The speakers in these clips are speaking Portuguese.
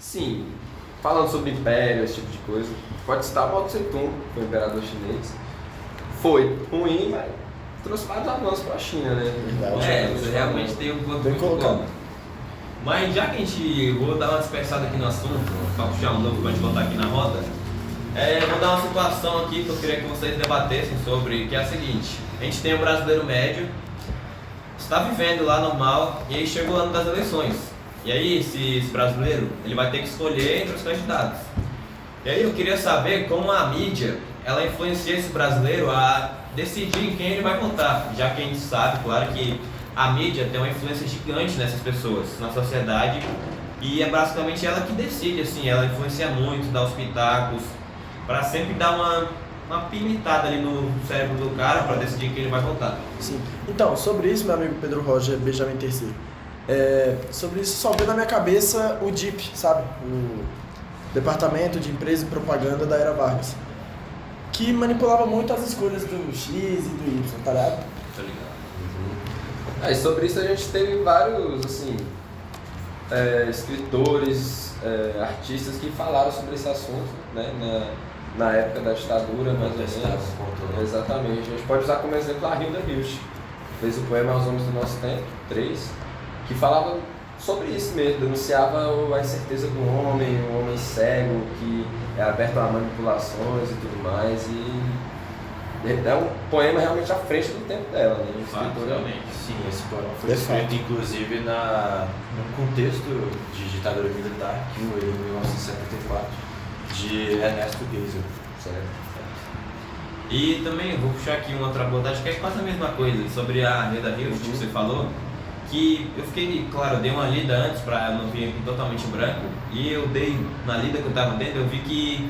Sim, falando sobre império, esse tipo de coisa, pode citar Mao Tse Tung, que foi o imperador chinês. Foi ruim, mas trouxe vários avanços para a China, né? Você realmente tem um ponto Bem muito colocado. bom. Mas já que a gente, vou dar uma dispersada aqui no assunto, para puxar um novo para a gente voltar aqui na roda, vou dar uma situação aqui que eu queria que vocês debatessem sobre, que é a seguinte: a gente tem o brasileiro médio, está vivendo lá normal, e aí chegou o ano das eleições. E aí esse brasileiro, ele vai ter que escolher entre os candidatos. E aí eu queria saber como a mídia, ela influencia esse brasileiro a decidir em quem ele vai votar, já que a gente sabe, claro, que a mídia tem uma influência gigante nessas pessoas, na sociedade, e é basicamente ela que decide, assim, ela influencia muito, dá os pitacos, para sempre dar uma pimentada ali no cérebro do cara para decidir quem ele vai votar. Sim. Então, sobre isso, meu amigo Pedro Roger, Benjamin Terceiro, sobre isso só veio na minha cabeça o DIP, sabe? O Departamento de Empresa e Propaganda da Era Vargas, que manipulava muito as escolhas do X e do Y, tá ligado? Tá ligado? E sobre isso a gente teve vários, assim, escritores, artistas que falaram sobre esse assunto, né, na época da ditadura, mais ou menos. Exatamente. A gente pode usar como exemplo a Hilda Hilst, que fez o poema Aos Homens do Nosso Tempo, 3, que falava sobre isso mesmo, denunciava a incerteza do homem, o homem cego, que é aberto a manipulações e tudo mais, e é um poema realmente à frente do tempo dela, né? Realmente. Sim, esse poema foi escrito inclusive num contexto de ditadura militar, que foi em 1974, de Ernesto Geisel. Certo. E também vou puxar aqui uma outra abordagem que é quase a mesma coisa, sobre a Hilda Hilst, que você falou, que eu fiquei, claro, eu dei uma lida antes para não vir totalmente branco, e eu dei, na lida que eu estava dentro, eu vi que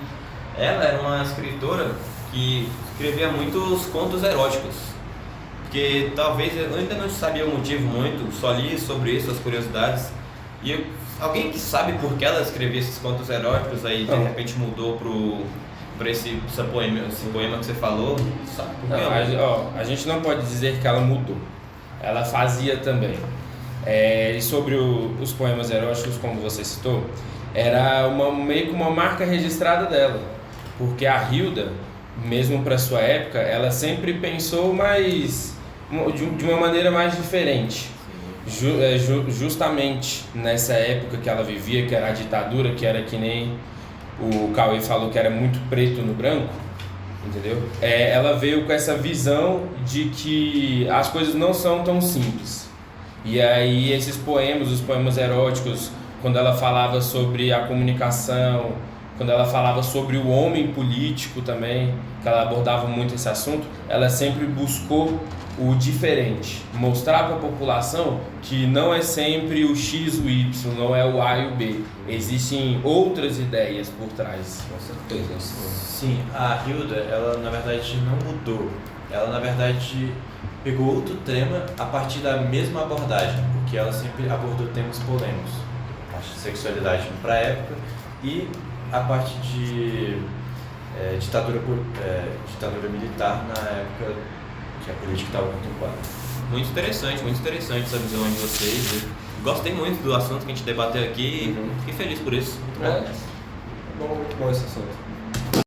ela era uma escritora que escrevia muitos contos eróticos, porque talvez eu ainda não sabia o motivo muito, só li sobre isso, as curiosidades, e alguém que sabe por que ela escrevia esses contos eróticos aí de repente mudou para esse poema que você falou, sabe por quê? A gente não pode dizer que ela mudou, ela fazia também. E sobre os poemas eróticos, como você citou, era meio que uma marca registrada dela, porque a Hilda, mesmo para sua época, ela sempre pensou de uma maneira mais diferente. Justamente nessa época que ela vivia, que era a ditadura, que era que nem o Cauê falou, que era muito preto no branco, entendeu? Ela veio com essa visão de que as coisas não são tão simples. E aí esses poemas, os poemas eróticos, quando ela falava sobre a comunicação, quando ela falava sobre o homem político também, que ela abordava muito esse assunto, ela sempre buscou o diferente, mostrar para a população que não é sempre o X ou o Y, não é o A e o B, existem outras ideias por trás. Com certeza. Sim, a Hilda, ela na verdade não mudou, ela na verdade pegou outro tema a partir da mesma abordagem, porque ela sempre abordou temas polêmicos, a parte de sexualidade para a época e a parte de ditadura militar na época que a política estava conturbada. Muito interessante essa visão de vocês. Eu gostei muito do assunto que a gente debateu aqui e fiquei feliz por isso. Muito bom. Muito bom esse assunto.